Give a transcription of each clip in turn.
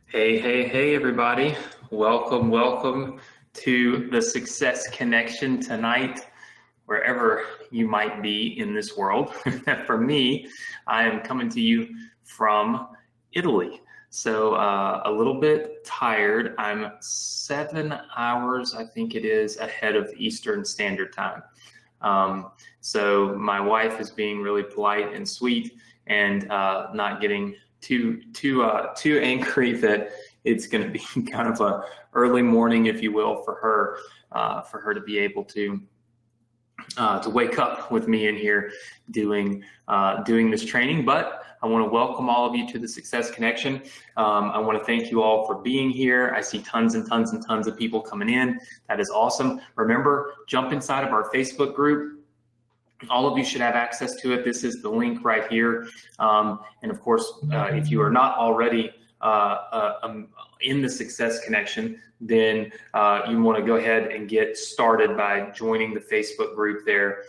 Hey, everybody. Welcome to the Success Connection tonight, wherever you might be in this world. For me, I am coming to you from Italy. So a little bit tired. I'm 7 hours, I think it is, ahead of Eastern Standard Time. So my wife is being really polite and sweet and not getting too angry that it's going to be kind of a early morning, if you will, for her to be able to wake up with me in here doing this training. But I want to welcome all of you to the Success Connection. I want to thank you all for being here. I see tons and tons and tons of people coming in. That is awesome. Remember, jump inside of our Facebook group. All of you should have access to it. This is the link right here. And of course, if you are not already in the Success Connection, then you want to go ahead and get started by joining the Facebook group there,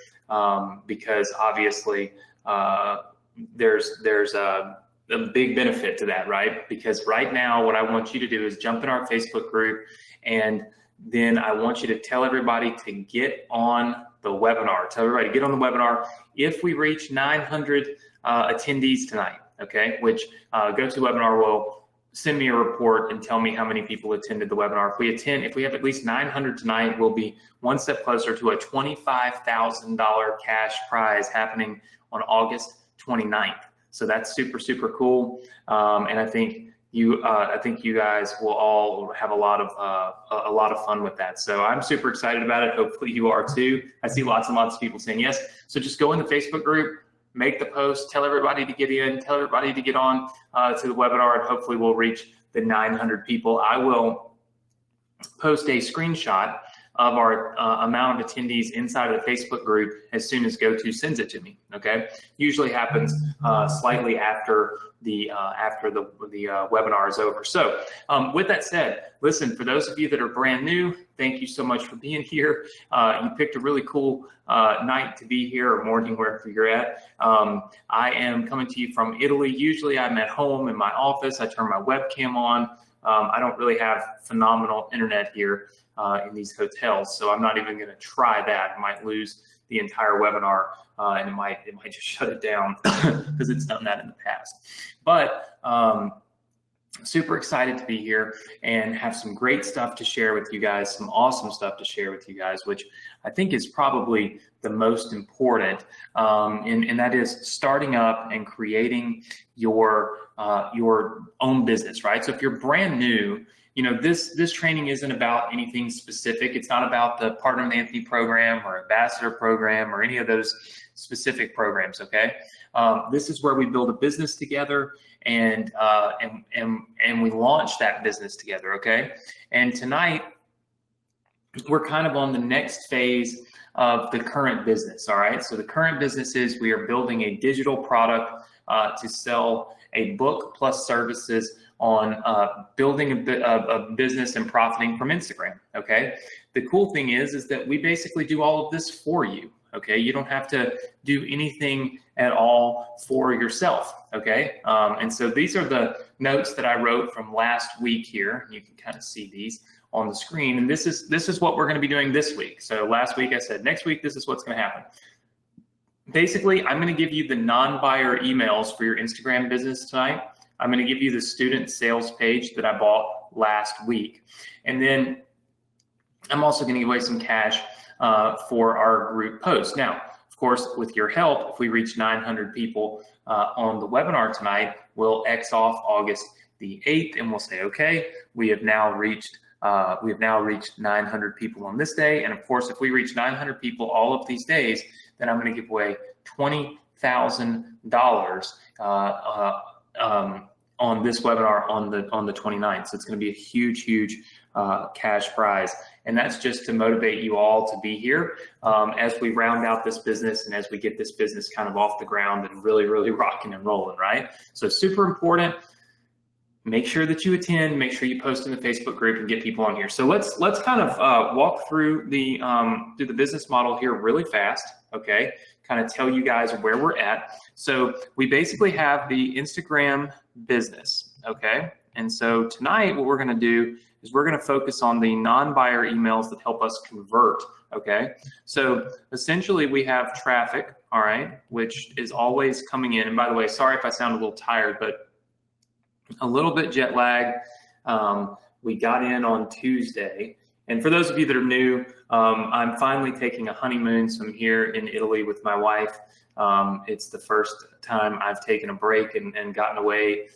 because obviously there's a big benefit to that, right? Because right now, what I want you to do is jump in our Facebook group, and then I want you to tell everybody to get on the webinar. Tell everybody to get on the webinar. If we reach 900 attendees tonight, okay, which GoToWebinar will send me a report and tell me how many people attended the webinar. If we have at least 900 tonight, we'll be one step closer to a $25,000 cash prize happening on August 29th. So that's super, super cool. And I think you guys will all have a lot of fun with that. So I'm super excited about it. Hopefully you are too. I see lots and lots of people saying yes. So just go in the Facebook group, make the post, tell everybody to get in, tell everybody to get on to the webinar, and hopefully we'll reach the 900 people. I will post a screenshot of our amount of attendees inside of the Facebook group as soon as GoTo sends it to me. Okay, usually happens slightly after the webinar is over. So with that said, listen, for those of you that are brand new, thank you so much for being here. You picked a really cool night to be here, or morning, wherever you're at. I am coming to you from Italy. Usually I'm at home in my office. I turn my webcam on. I don't really have phenomenal internet here in these hotels, so I'm not even going to try that. I might lose the entire webinar, and it might just shut it down because it's done that in the past. But super excited to be here and have some great stuff to share with you guys, some awesome stuff to share with you guys, which I think is probably the most important, and that is starting up and creating your own business, right? So if you're brand new, you know, this training isn't about anything specific. It's not about the Partner with Anthony program or Ambassador program or any of those specific programs, okay? This is where we build a business together and we launch that business together, okay? And tonight, we're kind of on the next phase of the current business, all right? So the current business is we are building a digital product to sell a book plus services on building a business and profiting from Instagram, okay? The cool thing is that we basically do all of this for you, okay? You don't have to do anything at all for yourself, okay? And so these are the notes that I wrote from last week here. You can kind of see these on the screen, and this is what we're gonna be doing this week. So last week I said, next week, this is what's gonna happen. Basically, I'm gonna give you the non-buyer emails for your Instagram business tonight. I'm going to give you the student sales page that I bought last week. And then I'm also going to give away some cash for our group post. Now, of course, with your help, if we reach 900 people on the webinar tonight, we'll X off August the 8th and we'll say, okay, we have now reached 900 people on this day. And of course, if we reach 900 people all of these days, then I'm going to give away $20,000 on this webinar on the 29th. So it's going to be a huge cash prize. And that's just to motivate you all to be here as we round out this business and as we get this business kind of off the ground and really rocking and rolling, right? So super important. Make sure that you attend, make sure you post in the Facebook group and get people on here. So let's kind of walk through the business model here really fast, okay? Kind of tell you guys where we're at. So we basically have the Instagram business, okay? And so tonight, what we're going to do is we're going to focus on the non-buyer emails that help us convert. Okay, so essentially we have traffic, all right, which is always coming in. And by the way, sorry if I sound a little tired, but a little bit jet lag. We got in on Tuesday. And for those of you that are new, I'm finally taking a honeymoon. So I'm here in Italy with my wife. It's the first time I've taken a break and gotten away,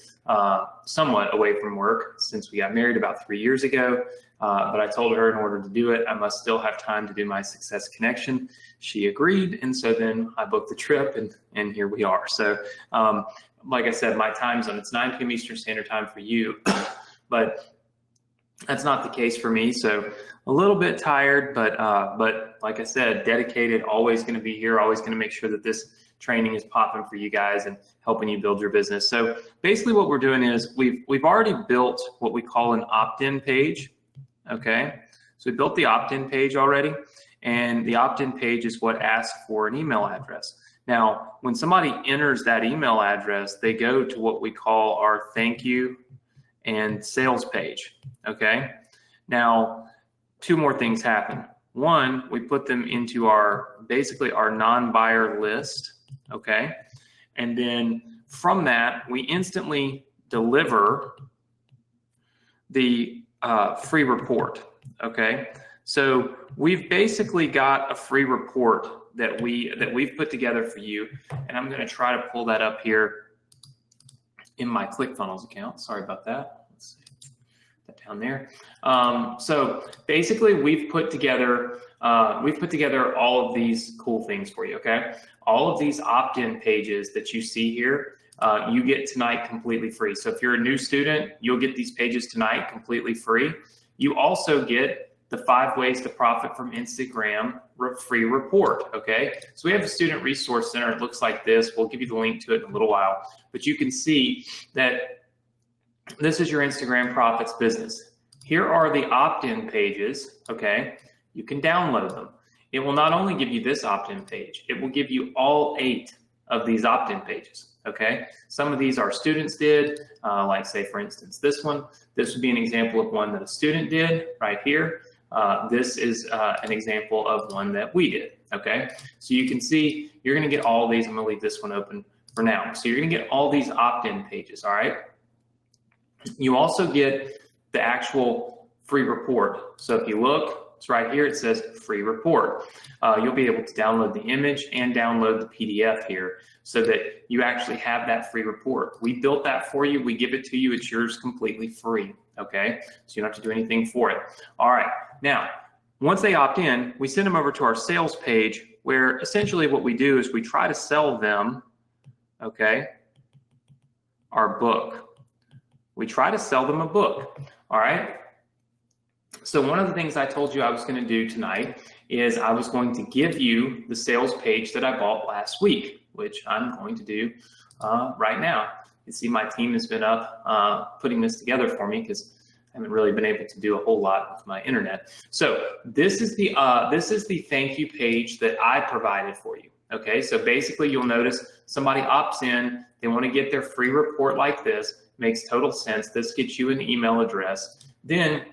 somewhat away from work since we got married about 3 years ago. But I told her in order to do it, I must still have time to do my Success Connection. She agreed. And so then I booked the trip and here we are. So like I said, my time zone, it's 9 p.m. Eastern Standard Time for you, but that's not the case for me. So a little bit tired, but like I said, dedicated, always going to be here, always going to make sure that this training is popping for you guys and helping you build your business. So basically what we're doing is we've already built what we call an opt-in page. Okay. So we built the opt-in page already, and the opt-in page is what asks for an email address. Now, when somebody enters that email address, they go to what we call our thank you and sales page. Okay. Now, two more things happen. One, we put them into basically our non-buyer list. Okay. And then from that, we instantly deliver the free report. Okay. So we've basically got a free report that we've put together for you. And I'm going to try to pull that up here in my ClickFunnels account. Sorry about that. Let's see that down there. So basically we've put together all of these cool things for you. Okay. All of these opt-in pages that you see here, you get tonight completely free. So if you're a new student, you'll get these pages tonight completely free. You also get the 5 ways to profit from Instagram free report. Okay. So we have a student resource center. It looks like this. We'll give you the link to it in a little while, but you can see that this is your Instagram profits business. Here are the opt-in pages. Okay. You can download them. It will not only give you this opt-in page, it will give you all 8 of these opt-in pages. Okay. Some of these our students did, like say for instance, this one. This would be an example of one that a student did right here. This is an example of one that we did. Okay. So you can see you're going to get all these. I'm going to leave this one open for now. So you're going to get all these opt-in pages. All right. You also get the actual free report. So if you look, it's right here. It says free report. You'll be able to download the image and download the PDF here so that you actually have that free report. We built that for you. We give it to you. It's yours completely free. Okay. So you don't have to do anything for it. All right. Now, once they opt in, we send them over to our sales page where essentially what we do is we try to sell them, okay, our book. We try to sell them a book. All right. So one of the things I told you I was going to do tonight is I was going to give you the sales page that I bought last week, which I'm going to do right now. You see my team has been up putting this together for me because I haven't really been able to do a whole lot with my internet. So this is the thank you page that I provided for you. Okay, so basically you'll notice somebody opts in, they want to get their free report like this, makes total sense. This gets you an email address. Then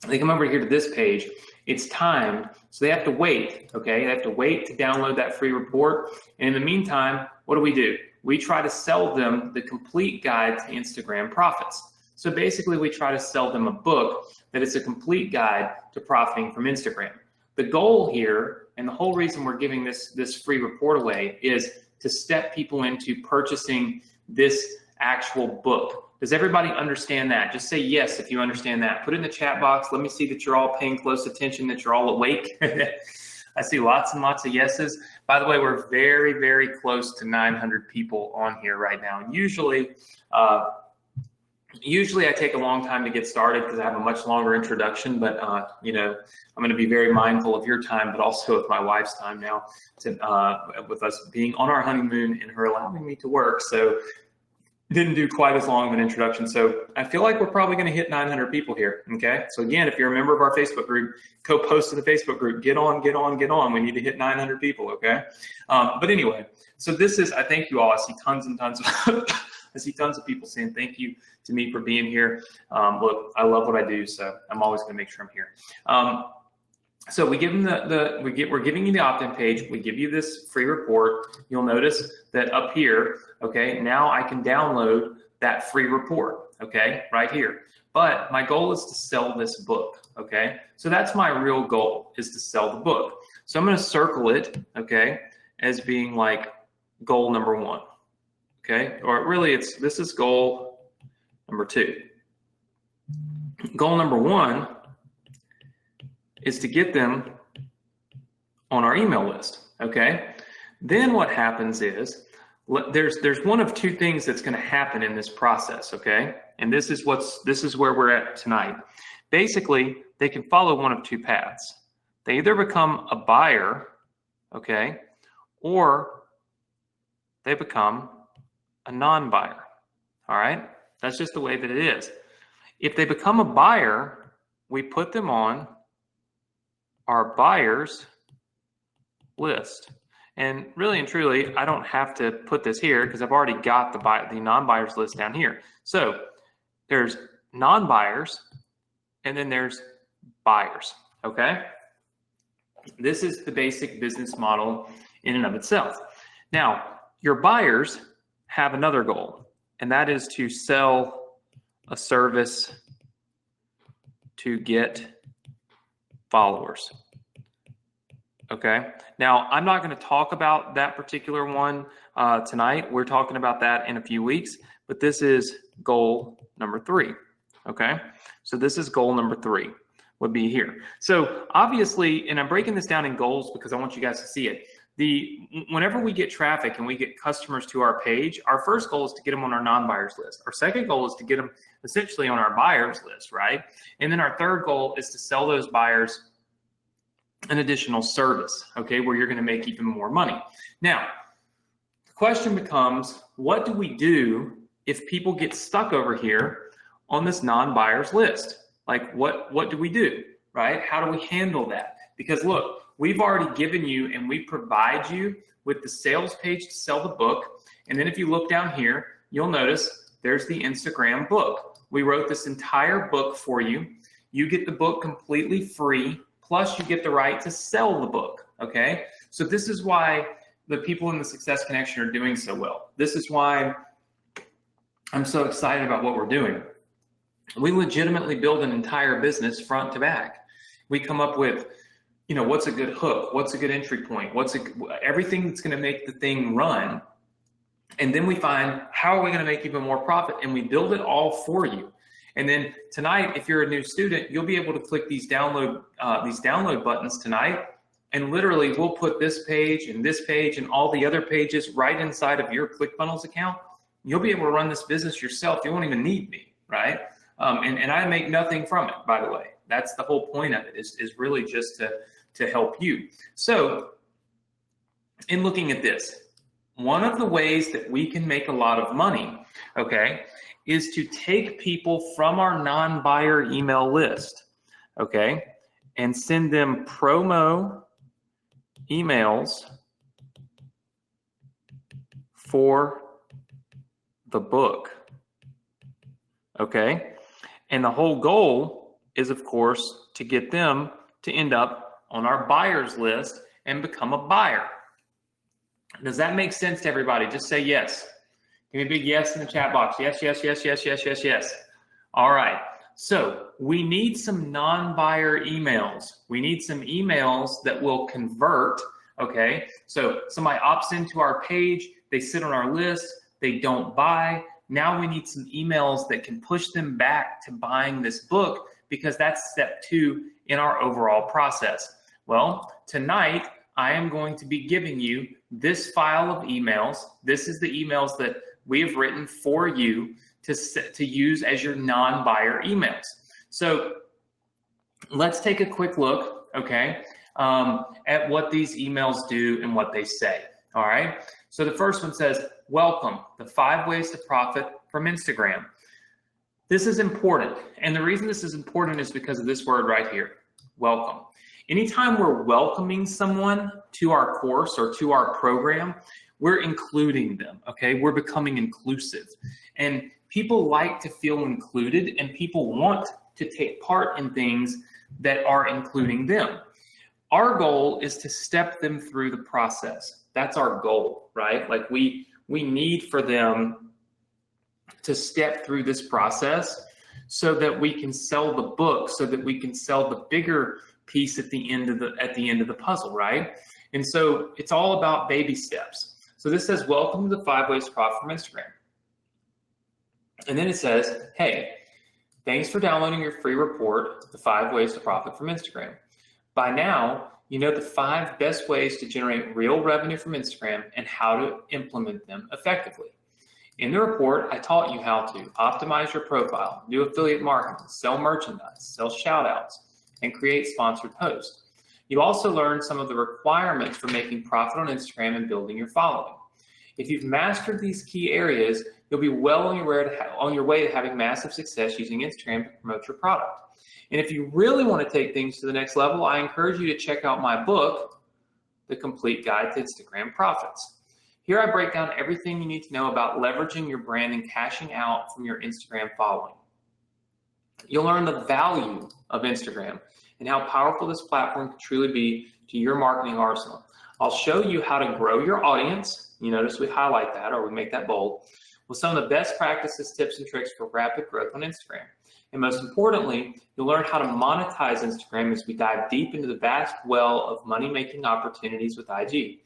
they come over here to this page. It's timed, so they have to wait. Okay, they have to wait to download that free report. And in the meantime, what do? We try to sell them the complete guide to Instagram profits. So basically we try to sell them a book that is a complete guide to profiting from Instagram. The goal here, and the whole reason we're giving this free report away, is to step people into purchasing this actual book. Does everybody understand that? Just say yes if you understand that. Put it in the chat box. Let me see that you're all paying close attention, that you're all awake. I see lots and lots of yeses. By the way, we're very, very close to 900 people on here right now. And usually I take a long time to get started because I have a much longer introduction, but you know, I'm going to be very mindful of your time, but also of my wife's time now, with us being on our honeymoon and her allowing me to work. So didn't do quite as long of an introduction. So I feel like we're probably going to hit 900 people here. Okay. So again, if you're a member of our Facebook group, post to the Facebook group, get on. We need to hit 900 people. Okay. But anyway, so this is, I thank you all. I see tons and tons I see tons of people saying thank you to me for being here. Look, I love what I do, so I'm always going to make sure I'm here. So we give them we're giving you the opt-in page. We give you this free report. You'll notice that up here, okay, now I can download that free report, okay, right here. But my goal is to sell this book, okay? So that's my real goal, is to sell the book. So I'm going to circle it, okay, as being like goal number 1, okay? Or really, this is goal number 2. Goal number 1 is to get them on our email list, okay? Then what happens is there's one of 2 things that's going to happen in this process, okay? And this is where we're at tonight. Basically, they can follow one of 2 paths. They either become a buyer, okay, or they become a non-buyer. All right? That's just the way that it is. If they become a buyer, we put them on our buyers list. And really and truly, I don't have to put this here because I've already got the non-buyers list down here. So there's non-buyers and then there's buyers, okay? This is the basic business model in and of itself. Now, your buyers have another goal, and that is to sell a service to get followers. Okay. Now, I'm not going to talk about that particular one tonight. We're talking about that in a few weeks, but this is goal number 3. Okay. So this is goal number 3 would be here. So obviously, and I'm breaking this down in goals because I want you guys to see it. Whenever we get traffic and we get customers to our page, our first goal is to get them on our non-buyers list. Our second goal is to get them essentially on our buyers list, right? And then our third goal is to sell those buyers an additional service, okay, where you're going to make even more money. Now, the question becomes, what do we do if people get stuck over here on this non-buyers list? Like, what do we do, right? How do we handle that? Because look, we've already given you and we provide you with the sales page to sell the book. And then if you look down here, you'll notice there's the Instagram book. We wrote this entire book for you. You get the book completely free, plus you get the right to sell the book, okay? So this is why the people in the Success Connection are doing so well. This is why I'm so excited about what we're doing. We legitimately build an entire business front to back. We come up with, you know, what's a good hook? What's a good entry point? Everything that's going to make the thing run. And then we find, how are we going to make even more profit? And we build it all for you. And then tonight, if you're a new student, you'll be able to click these download buttons tonight. And literally, we'll put this page and all the other pages right inside of your ClickFunnels account. You'll be able to run this business yourself. You won't even need me, right? And I make nothing from it, by the way. That's the whole point of it, is really just to help you. So in looking at this, one of the ways that we can make a lot of money, okay, is to take people from our non-buyer email list, okay, and send them promo emails for the book, okay? And the whole goal is, of course, to get them to end up on our buyers list and become a buyer. Does that make sense to everybody? Just say yes. Give me a big yes in the chat box. Yes, yes, yes, yes, yes, yes, yes. All right. So we need some non-buyer emails. We need some emails that will convert, okay? So somebody opts into our page, they sit on our list, they don't buy. Now we need some emails that can push them back to buying this book, because that's step 2 in our overall process. Well, tonight I am going to be giving you this file of emails. This is the emails that we have written for you to use as your non-buyer emails. So let's take a quick look, okay, at what these emails do and what they say, all right? So the first one says, welcome, the 5 ways to profit from Instagram. This is important. And the reason this is important is because of this word right here, welcome. Anytime we're welcoming someone to our course or to our program, we're including them, okay? We're becoming inclusive. And people like to feel included, and people want to take part in things that are including them. Our goal is to step them through the process. That's our goal, right? Like we need for them to step through this process so that we can sell the book, so that we can sell the bigger piece at the end of the puzzle, right? And so it's all about baby steps. So this says, welcome to the 5 ways to profit from Instagram. And then it says, hey, thanks for downloading your free report, the 5 ways to profit from Instagram. By now, you know the 5 best ways to generate real revenue from Instagram and how to implement them effectively. In the report, I taught you how to optimize your profile, do affiliate marketing, sell merchandise, sell shout outs, and create sponsored posts. You also learned some of the requirements for making profit on Instagram and building your following. If you've mastered these key areas, you'll be well on your way to having massive success using Instagram to promote your product. And if you really want to take things to the next level, I encourage you to check out my book, The Complete Guide to Instagram Profits. Here I break down everything you need to know about leveraging your brand and cashing out from your Instagram following. You'll learn the value of Instagram and how powerful this platform can truly be to your marketing arsenal. I'll show you how to grow your audience. You notice we highlight that, or we make that bold, with some of the best practices, tips, and tricks for rapid growth on Instagram. And most importantly, you'll learn how to monetize Instagram as we dive deep into the vast well of money-making opportunities with IG.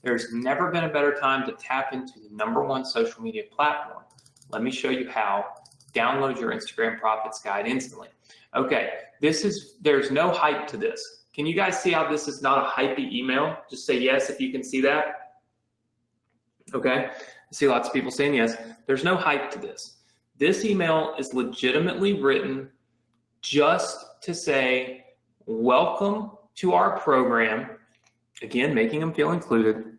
There's never been a better time to tap into the #1 social media platform. Let me show you how. Download your Instagram Profits Guide instantly. Okay, there's no hype to this. Can you guys see how this is not a hypey email? Just say yes if you can see that. Okay, I see lots of people saying yes. There's no hype to this. This email is legitimately written just to say, welcome to our program. Again, making them feel included.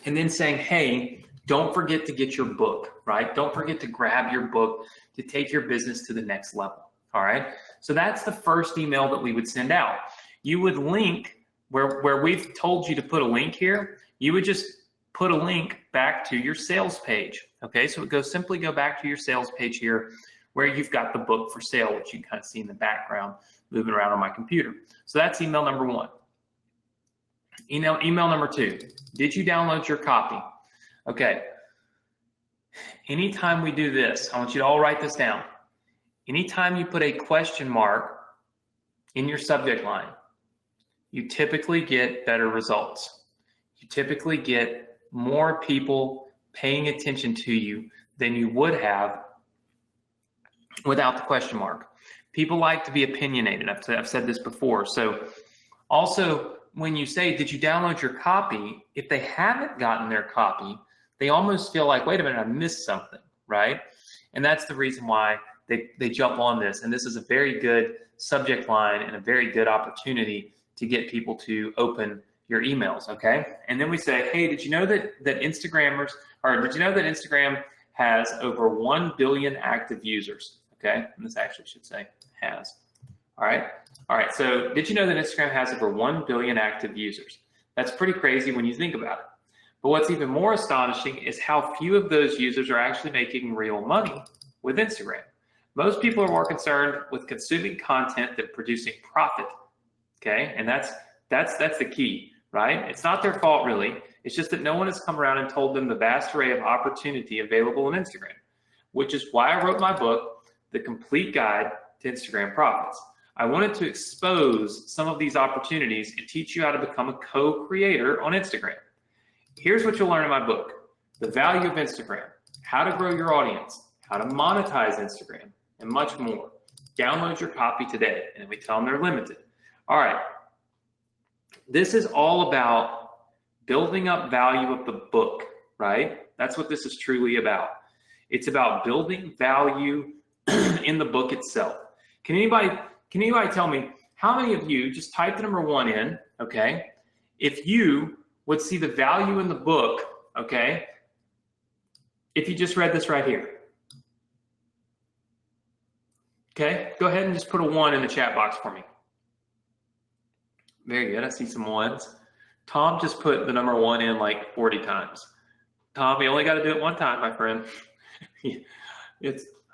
And then saying, hey, don't forget to get your book, right? Don't forget to grab your book to take your business to the next level, all right? So that's the first email that we would send out. You would link where we've told you to put a link here. You would just put a link back to your sales page, okay? So it simply go back to your sales page here where you've got the book for sale, which you can kind of see in the background moving around on my computer. So that's email #1. Email #2, did you download your copy? Okay, anytime we do this, I want you to all write this down. Anytime you put a question mark in your subject line, you typically get better results. You typically get more people paying attention to you than you would have without the question mark. People like to be opinionated. I've said this before. So also, when you say, did you download your copy? If they haven't gotten their copy, they almost feel like, wait a minute, I missed something, right? And that's the reason why they jump on this. And this is a very good subject line and a very good opportunity to get people to open your emails, okay? And then we say, hey, did you know that Instagram has over 1 billion active users, okay? And this actually should say has, all right? All right, so did you know that Instagram has over 1 billion active users? That's pretty crazy when you think about it. But what's even more astonishing is how few of those users are actually making real money with Instagram. Most people are more concerned with consuming content than producing profit, okay? And that's the key, right? It's not their fault, really. It's just that no one has come around and told them the vast array of opportunity available on Instagram, which is why I wrote my book, The Complete Guide to Instagram Profits. I wanted to expose some of these opportunities and teach you how to become a co-creator on Instagram. Here's what you'll learn in my book: the value of Instagram, how to grow your audience, how to monetize Instagram, and much more. Download your copy today, and we tell them they're limited. All right. This is all about building up value of the book, right? That's what this is truly about. It's about building value in the book itself. Can anybody tell me how many of you just type the #1 in, okay? If you would see the value in the book, okay, if you just read this right here. Okay, go ahead and just put a 1 in the chat box for me. Very good, I see some 1s. Tom just put the #1 in like 40 times. Tom, you only got to do it one time, my friend.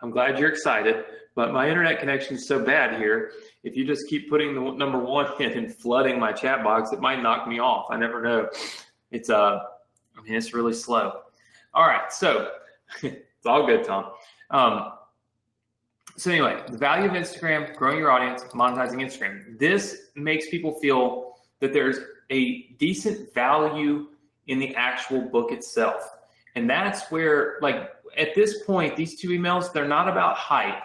I'm glad you're excited, but my internet connection is so bad here. If you just keep putting the number 1 in and flooding my chat box, it might knock me off. I never know. It's it's really slow. All right, so it's all good, Tom. So anyway, the value of Instagram, growing your audience, monetizing Instagram. This makes people feel that there's a decent value in the actual book itself. And that's where, like, at this point, these 2 emails, they're not about hype.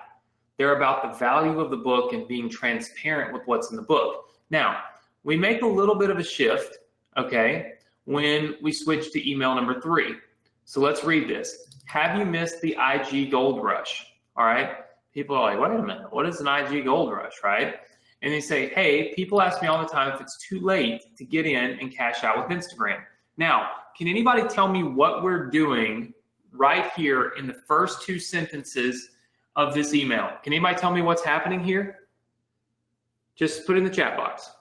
They're about the value of the book and being transparent with what's in the book. Now, we make a little bit of a shift, okay, when we switch to email number 3. So let's read this. Have you missed the IG gold rush? All right. People are like, wait a minute, what is an IG gold rush, right? And they say, hey, people ask me all the time if it's too late to get in and cash out with Instagram. Now, can anybody tell me what we're doing right here in the first 2 sentences of this email? Can anybody tell me what's happening here? Just put it in the chat box.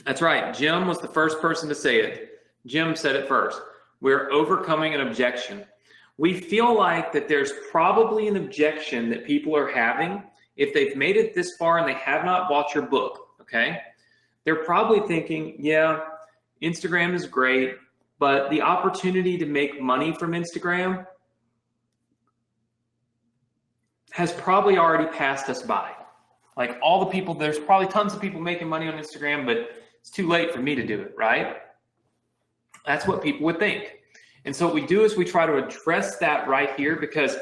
That's right. Jim was the first person to say it. Jim said it first. We're overcoming an objection. We feel like that there's probably an objection that people are having if they've made it this far and they have not bought your book, okay? They're probably thinking, yeah, Instagram is great, but the opportunity to make money from Instagram has probably already passed us by. Like all the people, there's probably tons of people making money on Instagram, but it's too late for me to do it, right? That's what people would think. And so what we do is we try to address that right here, because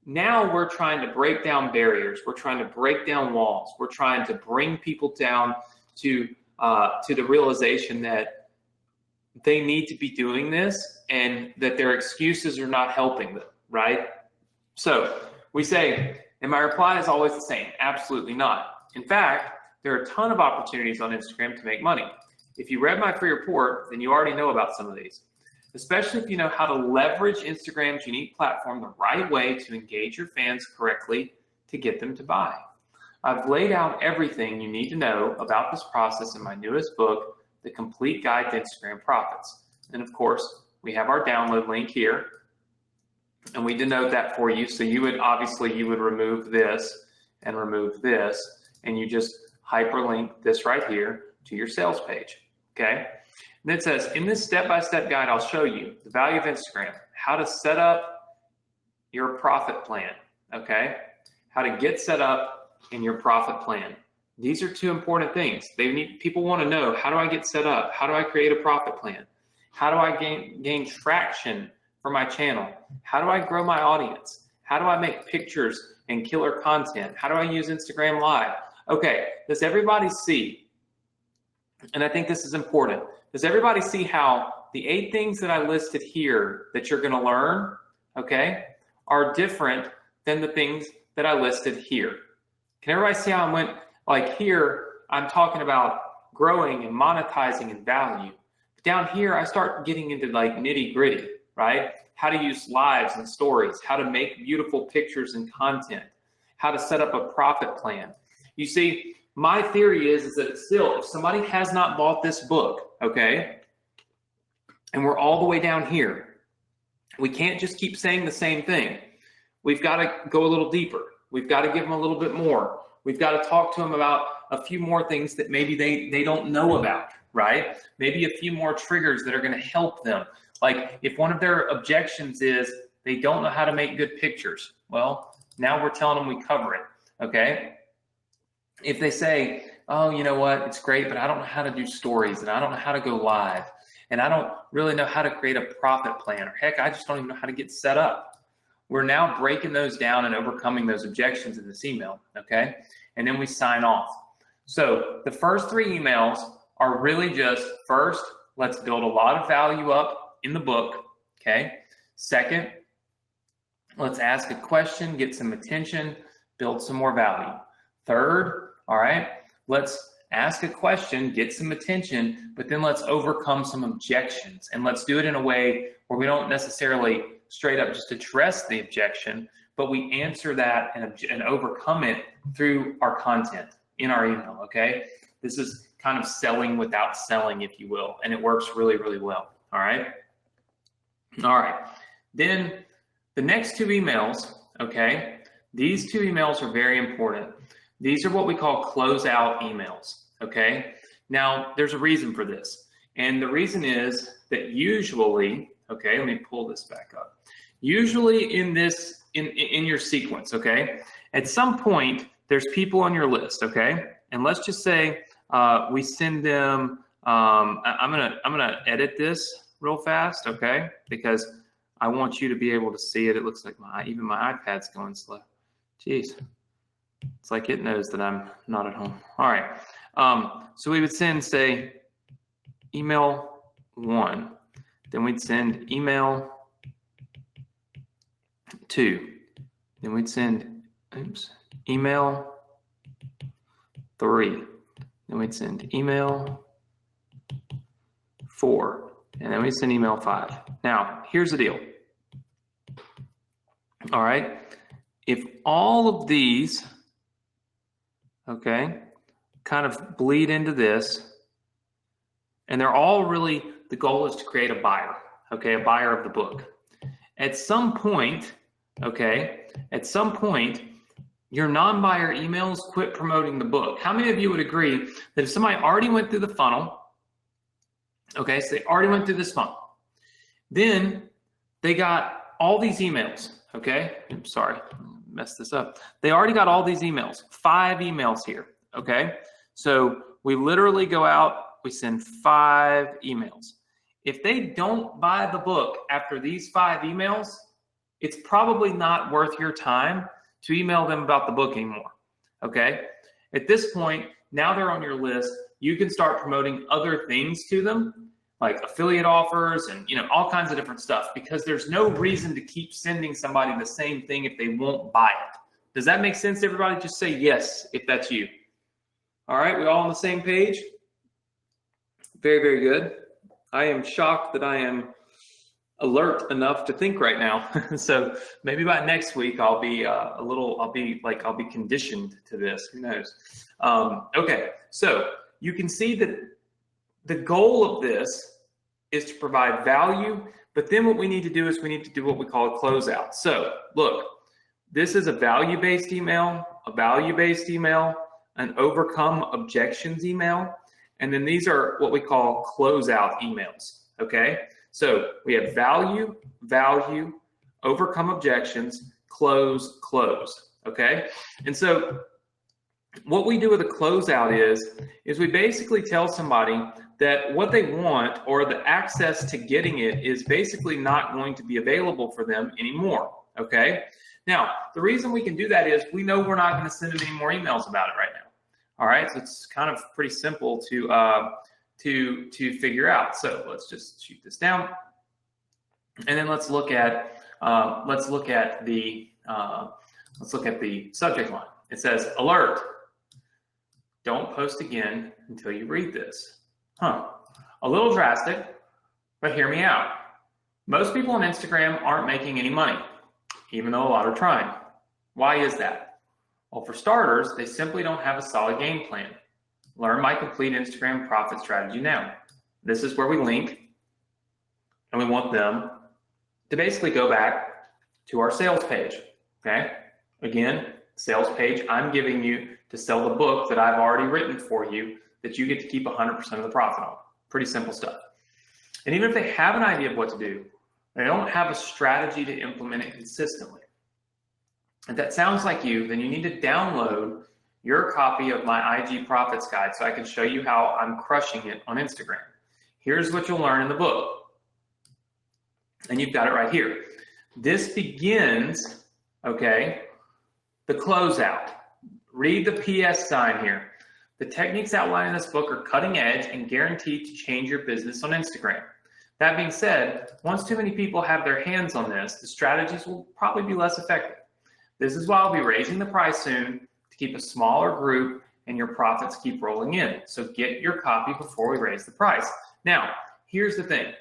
now we're trying to break down barriers. We're trying to break down walls. We're trying to bring people down to the realization that they need to be doing this and that their excuses are not helping them, right? So we say, and my reply is always the same, absolutely not. In fact, there are a ton of opportunities on Instagram to make money. If you read my free report, then you already know about some of these, especially if you know how to leverage Instagram's unique platform the right way to engage your fans correctly to get them to buy. I've laid out everything you need to know about this process in my newest book, The Complete Guide to Instagram Profits. And of course, we have our download link here, and we denote that for you. So you would remove this and remove this, and you just hyperlink this right here to your sales page, okay? And it says, in this step-by-step guide, I'll show you the value of Instagram, how to set up your profit plan, okay? How to get set up in your profit plan. These are 2 important things. People want to know, how do I get set up? How do I create a profit plan? How do I gain traction for my channel? How do I grow my audience? How do I make pictures and killer content? How do I use Instagram Live? Okay, does everybody see? And I think this is important. Does everybody see how the 8 things that I listed here that you're going to learn, okay, are different than the things that I listed here? Can everybody see how I went, like here, I'm talking about growing and monetizing and value. Down here, I start getting into like nitty gritty, right? How to use lives and stories, how to make beautiful pictures and content, how to set up a profit plan. You see, my theory is that still, if somebody has not bought this book, okay, and we're all the way down here, we can't just keep saying the same thing. We've got to go a little deeper. We've got to give them a little bit more. We've got to talk to them about a few more things that maybe they don't know about, right? Maybe a few more triggers that are going to help them. Like if one of their objections is they don't know how to make good pictures, well, now we're telling them we cover it, okay? If they say, oh, you know what, it's great, but I don't know how to do stories, and I don't know how to go live, and I don't really know how to create a profit plan, or heck, I just don't even know how to get set up. We're now breaking those down and overcoming those objections in this email, okay? And then we sign off. So the first 3 emails are really just, first, let's build a lot of value up in the book, okay? Second, let's ask a question, get some attention, build some more value. Third, all right, let's ask a question, get some attention, but then let's overcome some objections, and let's do it in a way where we don't necessarily straight up just address the objection, but we answer that and overcome it through our content in our email, okay? This is kind of selling without selling, if you will, and it works really, really well, all right? All right. Then the next 2 emails, okay, these 2 emails are very important. These are what we call closeout emails, okay? Now, there's a reason for this. And the reason is that usually, okay, let me pull this back up. Usually in your sequence, okay, at some point, there's people on your list, okay? And let's just say we send them, I'm gonna edit this real fast, okay? Because I want you to be able to see it. It looks like even my iPad's going slow. Jeez. It's like it knows that I'm not at home. All right. So we would send, say, email 1. Then we'd send email 2. Then we'd send, email 3. Then we'd send email 4. And then we'd send email 5. Now, here's the deal. All right. If all of these, okay, kind of bleed into this, and they're all really, the goal is to create a buyer, okay, a buyer of the book. At some point, okay, your non-buyer emails quit promoting the book. How many of you would agree that if somebody already went through the funnel, okay, so they already went through this funnel, then they got all these emails, okay, I'm sorry, messed this up. They already got all these emails, 5 emails here, okay? So we literally go out, we send 5 emails. If they don't buy the book after these 5 emails, it's probably not worth your time to email them about the book anymore, okay? At this point, now they're on your list, you can start promoting other things to them, like affiliate offers and all kinds of different stuff, because there's no reason to keep sending somebody the same thing if they won't buy it. Does that make sense to everybody? Just say yes if that's you. All right, we all on the same page? Very, very good. I am shocked that I am alert enough to think right now. So maybe by next week I'll be I'll be conditioned to this. Who knows? Okay, so you can see that the goal of this is to provide value, but then what we need to do is we need to do what we call a closeout. So look, this is a value-based email, an overcome objections email, and then these are what we call closeout emails, okay? So we have value, overcome objections, close, okay? And so what we do with a closeout is we basically tell somebody that what they want or the access to getting it is basically not going to be available for them anymore, okay? Now, the reason we can do that is we know we're not going to send them any more emails about it right now. All right, so it's kind of pretty simple to figure out. So let's just shoot this down, and then let's look at the subject line. It says alert. Don't post again until you read this. A little drastic, but hear me out. Most people on Instagram aren't making any money, even though a lot are trying. Why is that? Well, for starters, they simply don't have a solid game plan. Learn my complete Instagram profit strategy now. This is where we link, and we want them to basically go back to our sales page, okay? Again, sales page I'm giving you to sell the book that I've already written for you that you get to keep 100% of the profit on. Pretty simple stuff. And even if they have an idea of what to do, they don't have a strategy to implement it consistently. If that sounds like you, then you need to download your copy of my IG Profits Guide so I can show you how I'm crushing it on Instagram. Here's what you'll learn in the book. And you've got it right here. This begins, okay, the closeout. Read the PS sign here. The techniques outlined in this book are cutting edge and guaranteed to change your business on Instagram. That being said, once too many people have their hands on this, the strategies will probably be less effective. This is why I'll be raising the price soon to keep a smaller group and your profits keep rolling in. So get your copy before we raise the price. Now, here's the thing.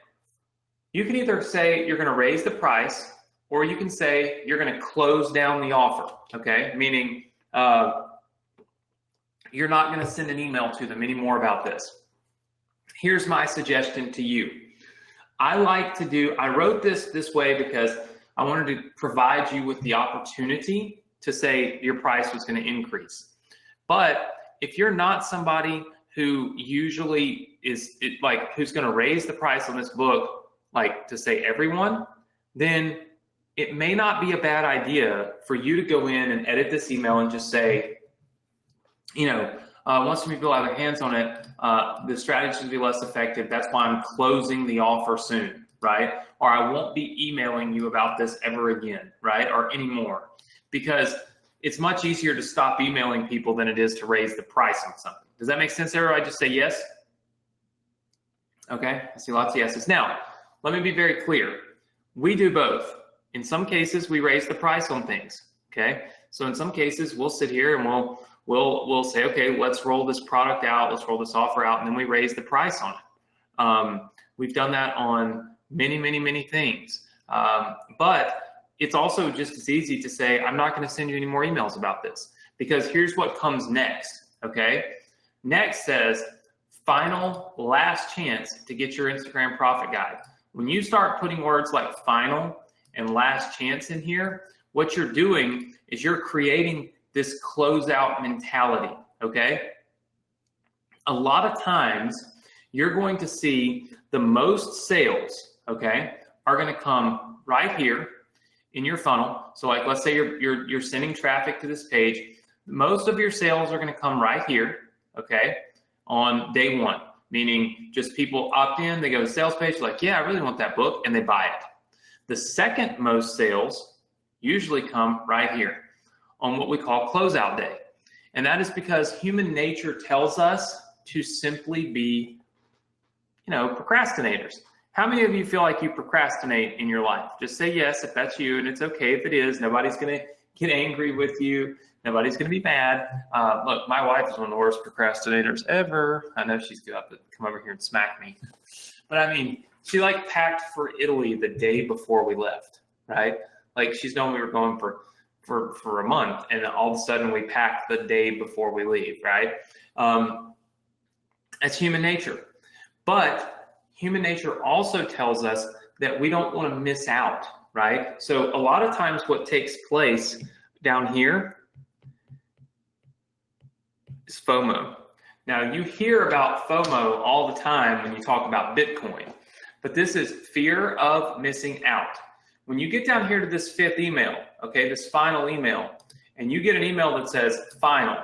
You can either say you're going to raise the price, or you can say you're going to close down the offer, okay? Meaning you're not going to send an email to them anymore about this. Here's my suggestion to you. I wrote this way because I wanted to provide you with the opportunity to say your price was going to increase. But if you're not somebody who usually who's going to raise the price on this book, like to say everyone, then it may not be a bad idea for you to go in and edit this email and just say, once people have their hands on it, the strategy will be less effective. That's why I'm closing the offer soon, right? Or I won't be emailing you about this ever again, right? Or anymore, because it's much easier to stop emailing people than it is to raise the price on something. Does that make sense, everybody? Just say yes. Okay, I see lots of yeses. Now, let me be very clear. We do both. In some cases, we raise the price on things, okay? So in some cases, we'll sit here and we'll say, okay, let's roll this product out, let's roll this offer out, and then we raise the price on it. We've done that on many things. But it's also just as easy to say, I'm not going to send you any more emails about this, because here's what comes next, okay? Next says, final last chance to get your Instagram profit guide. When you start putting words like final and last chance in here, what you're doing is you're creating this closeout mentality, okay? A lot of times you're going to see the most sales, okay, are going to come right here in your funnel. So like, let's say you're sending traffic to this page. Most of your sales are going to come right here, okay, on day one, meaning just people opt in, they go to the sales page, like, yeah, I really want that book, and they buy it. The second most sales usually come right here on what we call closeout day. And that is because human nature tells us to simply be, procrastinators. How many of you feel like you procrastinate in your life? Just say yes if that's you, and it's okay if it is. Nobody's going to get angry with you. Nobody's going to be mad. Look, my wife is one of the worst procrastinators ever. I know she's about to come over here and smack me. But I mean, she packed for Italy the day before we left, right? Like, she's known we were going for a month, and all of a sudden we packed the day before we leave, right? That's human nature. But human nature also tells us that we don't want to miss out, right? So a lot of times what takes place down here is FOMO. Now, you hear about FOMO all the time when you talk about Bitcoin, but this is fear of missing out. When you get down here to this fifth email, okay, this final email, and you get an email that says final,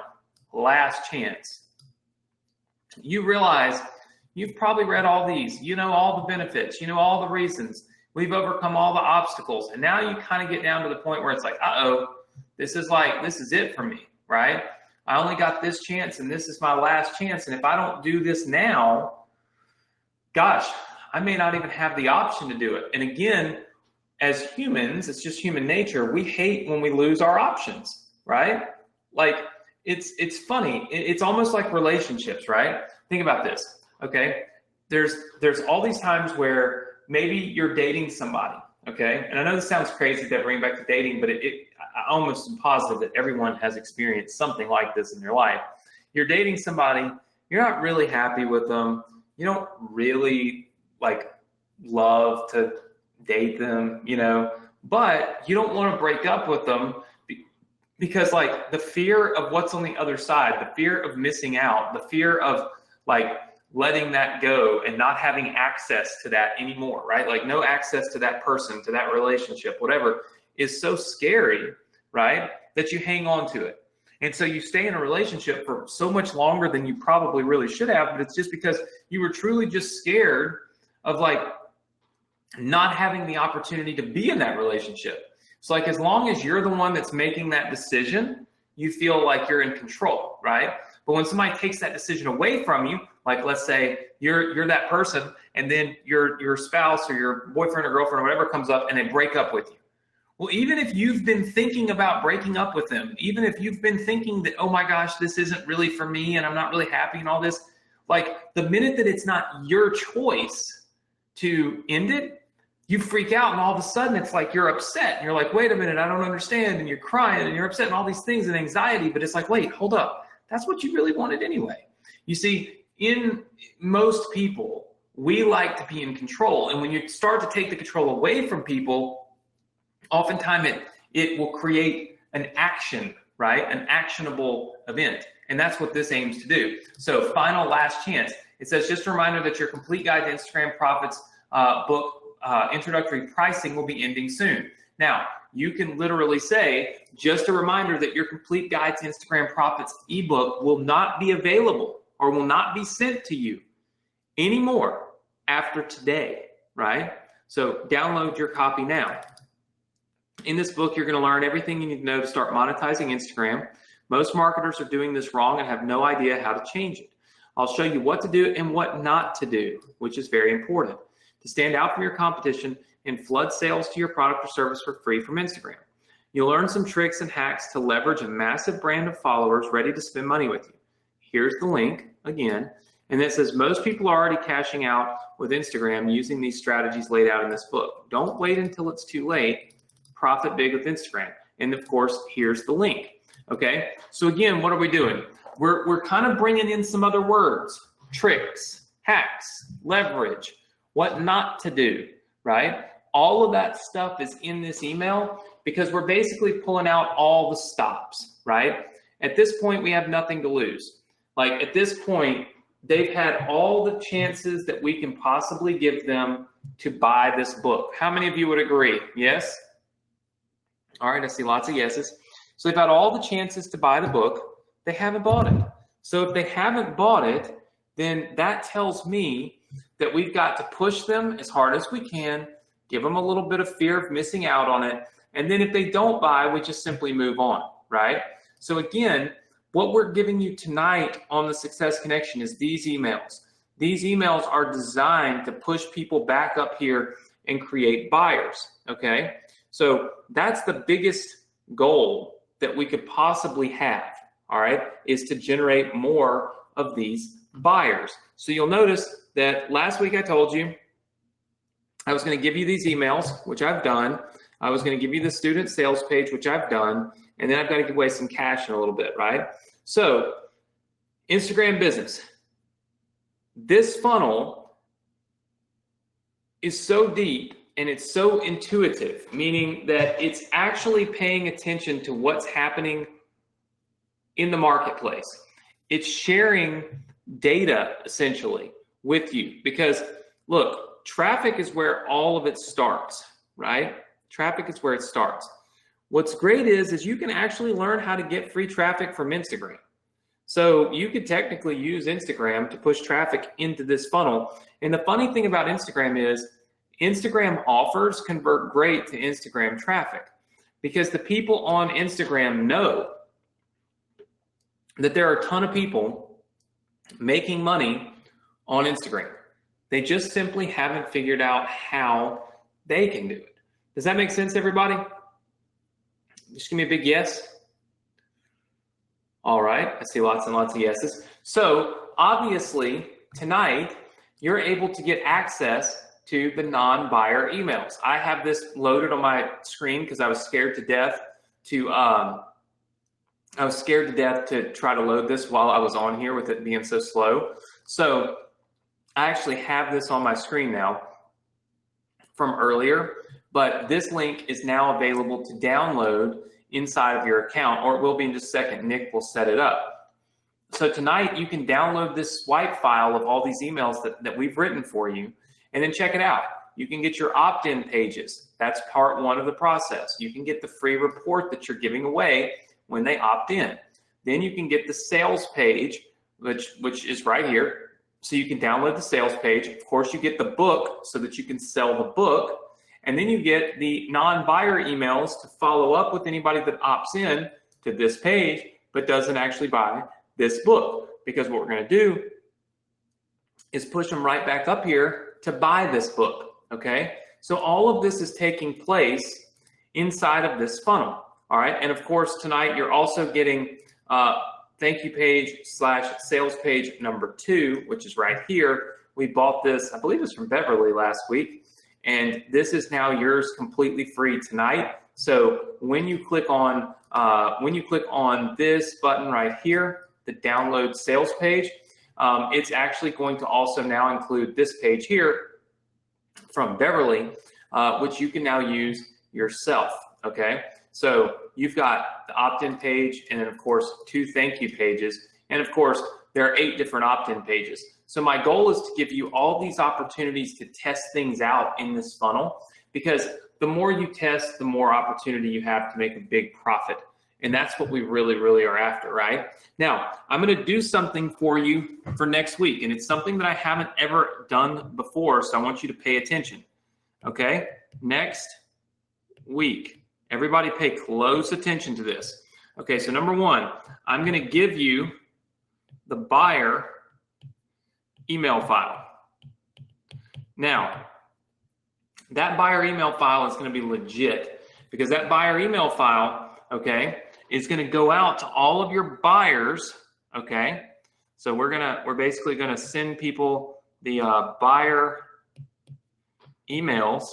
last chance, you realize you've probably read all these, you know all the benefits, you know all the reasons, we've overcome all the obstacles, and now you kind of get down to the point where it's like, this is it for me, right? I only got this chance, and this is my last chance, and if I don't do this now, gosh, I may not even have the option to do it. And again, as humans, it's just human nature. We hate when we lose our options, right? Like, it's funny. It's almost like relationships, right? Think about this, okay? There's all these times where maybe you're dating somebody, okay? And I know this sounds crazy to bring back to dating, but I almost am positive that everyone has experienced something like this in their life. You're dating somebody, you're not really happy with them. You don't really love to date them, but you don't want to break up with them because the fear of what's on the other side, the fear of missing out, the fear of letting that go and not having access to that anymore, right? No access to that person, to that relationship, whatever, is so scary, right? That you hang on to it. And so you stay in a relationship for so much longer than you probably really should have, but it's just because you were truly just scared of not having the opportunity to be in that relationship. So as long as you're the one that's making that decision, you feel like you're in control, right? But when somebody takes that decision away from you, let's say you're that person, and then your spouse or your boyfriend or girlfriend or whatever comes up and they break up with you. Well, even if you've been thinking about breaking up with them, even if you've been thinking that, oh my gosh, this isn't really for me and I'm not really happy and all this, the minute that it's not your choice to end it, you freak out, and all of a sudden it's you're upset, and you're like, wait a minute, I don't understand, and you're crying and you're upset and all these things and anxiety, but it's wait, hold up. That's what you really wanted anyway. You see, in most people, we like to be in control. And when you start to take the control away from people, oftentimes it will create an action, right? An actionable event. And that's what this aims to do. So final last chance. It says, just a reminder that your complete guide to Instagram profits book introductory pricing will be ending soon. Now, you can literally say, just a reminder that your complete guide to Instagram profits ebook will not be available or will not be sent to you anymore after today, right? So download your copy now. In this book, you're going to learn everything you need to know to start monetizing Instagram. Most marketers are doing this wrong and have no idea how to change it. I'll show you what to do and what not to do, which is very important to stand out from your competition and flood sales to your product or service for free from Instagram. You'll learn some tricks and hacks to leverage a massive brand of followers ready to spend money with you. Here's the link again. And it says most people are already cashing out with Instagram using these strategies laid out in this book. Don't wait until it's too late. Profit big with Instagram. And of course, here's the link. Okay. So again, what are we doing? We're kind of bringing in some other words, tricks, hacks, leverage, what not to do, right? All of that stuff is in this email because we're basically pulling out all the stops, right? At this point, we have nothing to lose. Like at this point, they've had all the chances that we can possibly give them to buy this book. How many of you would agree? Yes? All right, I see lots of yeses. So they've had all the chances to buy the book. They haven't bought it. So if they haven't bought it, then that tells me that we've got to push them as hard as we can, give them a little bit of fear of missing out on it. And then if they don't buy, we just simply move on, right? So again, what we're giving you tonight on the Success Connection is these emails. These emails are designed to push people back up here and create buyers, okay? So that's the biggest goal that we could possibly have, all right, is to generate more of these buyers. So you'll notice that last week I told you I was going to give you these emails, which I've done. I was going to give you the student sales page, which I've done. And then I've got to give away some cash in a little bit, right? So Instagram business. This funnel is so deep and it's so intuitive, meaning that it's actually paying attention to what's happening in the marketplace. It's sharing data essentially with you because look, traffic is where all of it starts, right? Traffic is where it starts. What's great is you can actually learn how to get free traffic from Instagram. So you could technically use Instagram to push traffic into this funnel. And the funny thing about Instagram is Instagram offers convert great to Instagram traffic because the people on Instagram know that there are a ton of people making money on Instagram. They just simply haven't figured out how they can do it. Does that make sense, everybody? Just give me a big yes. All right, I see lots and lots of yeses. So obviously tonight you're able to get access to the non-buyer emails. I have this loaded on my screen because I was scared to death to try to load this while I was on here with it being so slow. So I actually have this on my screen now from earlier, but this link is now available to download inside of your account, or it will be in just a second. Nick will set it up. So tonight you can download this swipe file of all these emails that we've written for you, and then check it out. You can get your opt-in pages. That's part one of the process. You can get the free report that you're giving away when they opt in. Then you can get the sales page, which is right here. So you can download the sales page. Of course, you get the book so that you can sell the book. And then you get the non-buyer emails to follow up with anybody that opts in to this page but doesn't actually buy this book. Because what we're going to do is push them right back up here to buy this book, okay? So all of this is taking place inside of this funnel, all right? And of course, tonight you're also getting thank you page / sales page number 2, which is right here. We bought this, I believe it's from Beverly last week. And this is now yours completely free tonight. So when you click on this button right here, the download sales page, it's actually going to also now include this page here from Beverly, which you can now use yourself, okay? So you've got the opt-in page, and then of course 2 thank you pages, and of course there are 8 different opt-in pages. So my goal is to give you all these opportunities to test things out in this funnel, because the more you test, the more opportunity you have to make a big profit. And that's what we really, really are after, right? Now, I'm going to do something for you for next week, and it's something that I haven't ever done before, so I want you to pay attention, okay? Next week, everybody pay close attention to this. Okay, so number 1, I'm going to give you the buyer email file. Now, that buyer email file is going to be legit, because that buyer email file, okay, is going to go out to all of your buyers, okay? So we're basically going to send people the buyer emails,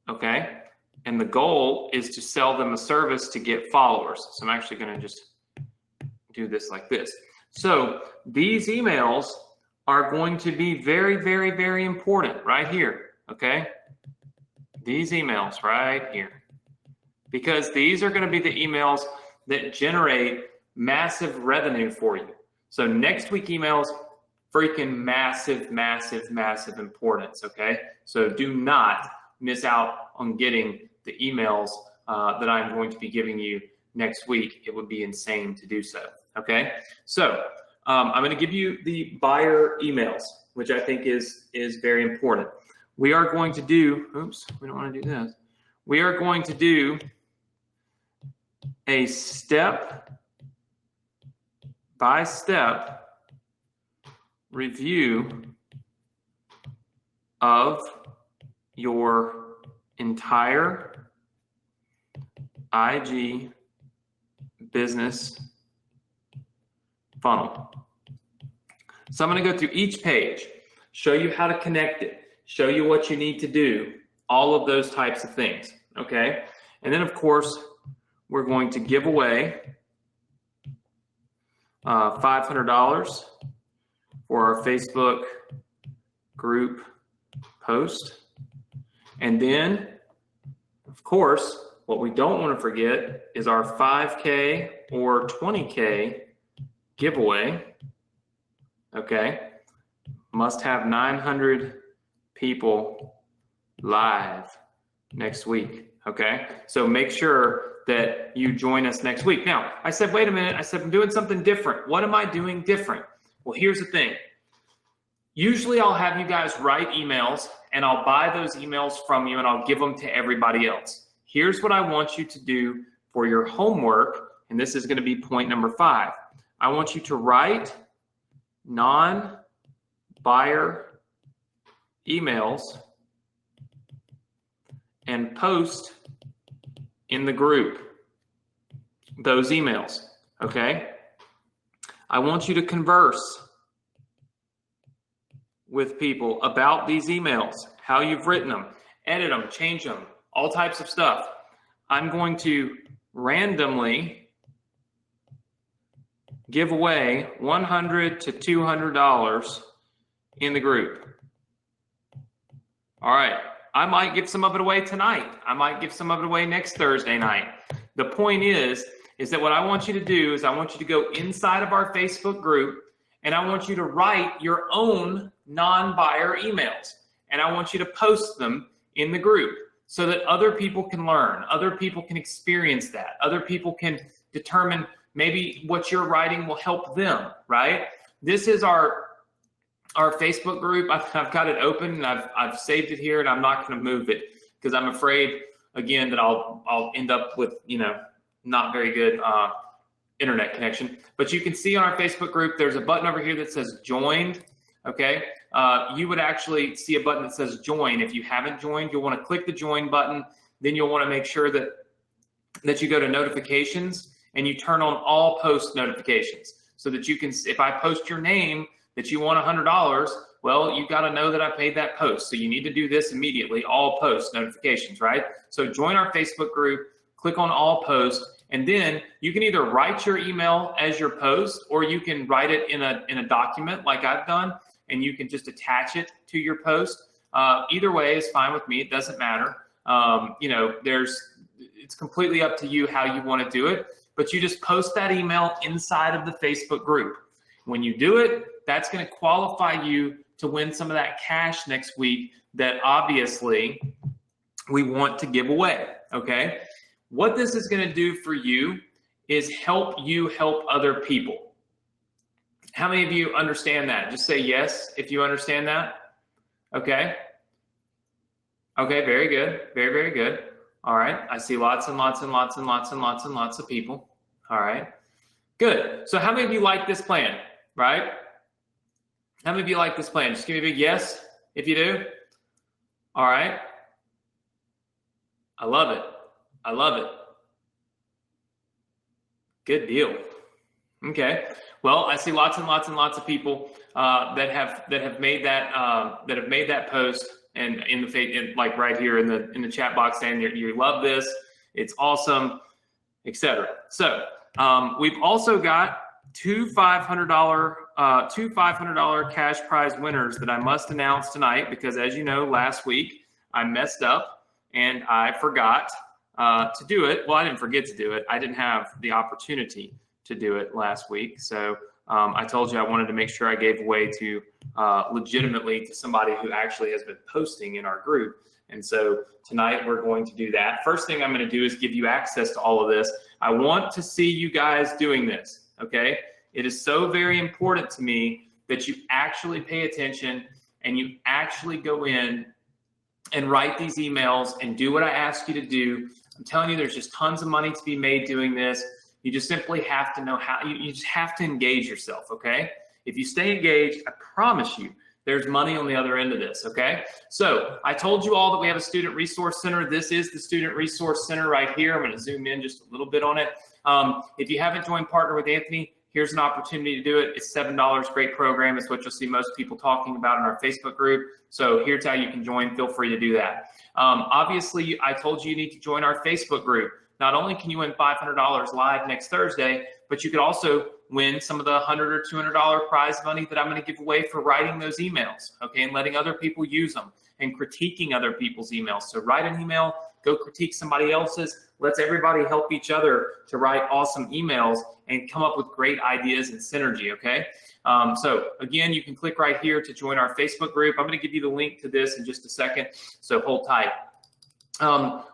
okay? And the goal is to sell them a service to get followers. So I'm actually going to just do this like this. So these emails are going to be very, very, very important right here, okay? These emails right here. Because these are going to be the emails that generate massive revenue for you. So next week emails, freaking massive, massive, massive importance, okay? So do not miss out on getting the emails that I'm going to be giving you next week. It would be insane to do so, okay? So I'm going to give you the buyer emails, which I think is very important. We are going to do, oops, we don't want to do this. We are going to do a step-by-step review of your entire IG business funnel. So I'm going to go through each page, show you how to connect it, show you what you need to do, all of those types of things, okay? And then, of course, we're going to give away $500 for our Facebook group post. And then, of course, what we don't want to forget is our 5K or 20K giveaway. Okay. Must have 900 people live next week. Okay. So make sure that you join us next week. Now, I said, wait a minute. I said, I'm doing something different. What am I doing different? Well, here's the thing. Usually I'll have you guys write emails, and I'll buy those emails from you, and I'll give them to everybody else. Here's what I want you to do for your homework, and this is going to be point number 5. I want you to write non-buyer emails and post in the group those emails, okay? I want you to converse with people about these emails, how you've written them, edit them, change them, all types of stuff. I'm going to randomly give away $100 to $200 in the group. All right. I might give some of it away tonight. I might give some of it away next Thursday night. The point is that what I want you to do is I want you to go inside of our Facebook group, and I want you to write your own non-buyer emails, and I want you to post them in the group so that other people can learn, other people can experience that, other people can determine maybe what you're writing will help them, right? This is our Facebook group. I've got it open, and I've saved it here, and I'm not going to move it because I'm afraid, again, that I'll end up with, not very good internet connection. But you can see on our Facebook group, there's a button over here that says joined, okay? You would actually see a button that says join. If you haven't joined, you'll want to click the join button. Then you'll want to make sure that you go to notifications and you turn on all post notifications so that you can, if I post your name that you want $100, well, you got to know that I paid that post. So you need to do this immediately, all post notifications, right? So join our Facebook group, click on all posts, And then you can either write your email as your post, or you can write it in a document like I've done, and you can just attach it to your post. Either way is fine with me. It doesn't matter. It's completely up to you how you want to do it, but you just post that email inside of the Facebook group. When you do it, that's going to qualify you to win some of that cash next week that obviously we want to give away, okay? What this is going to do for you is help you help other people. How many of you understand that? Just say yes if you understand that. Okay. Okay, very good. Very, very good. All right. I see lots and lots and lots and lots and lots and lots of people. All right. Good. So how many of you like this plan, right? How many of you like this plan? Just give me a big yes if you do. All right. I love it. I love it. Good deal. Okay. Well, I see lots and lots and lots of people that have made that post, and like right here in the chat box saying you love this, it's awesome, etc. So we've also got two $500 cash prize winners that I must announce tonight, because as you know, last week I messed up and I forgot to do it. Well, I didn't forget to do it. I didn't have the opportunity to do it last week. So I told you I wanted to make sure I gave away to legitimately to somebody who actually has been posting in our group. And so tonight we're going to do that. First thing I'm going to do is give you access to all of this. I want to see you guys doing this, okay? It is so very important to me that you actually pay attention and you actually go in and write these emails and do what I ask you to do. I'm telling you, there's just tons of money to be made doing this. You just simply have to know how, you just have to engage yourself, okay? If you stay engaged, I promise you, there's money on the other end of this, okay? So I told you all that we have a student resource center. This is the student resource center right here. I'm gonna zoom in just a little bit on it. If you haven't joined Partner with Anthony, here's an opportunity to do it. It's $7, great program. It's what you'll see most people talking about in our Facebook group. So here's how you can join. Feel free to do that. Obviously, I told you need to join our Facebook group. Not only can you win $500 live next Thursday, but you could also win some of the $100 or $200 prize money that I'm going to give away for writing those emails, okay, and letting other people use them and critiquing other people's emails. So write an email, go critique somebody else's. Let's everybody help each other to write awesome emails and come up with great ideas and synergy, okay? So again, you can click right here to join our Facebook group. I'm going to give you the link to this in just a second, so hold tight.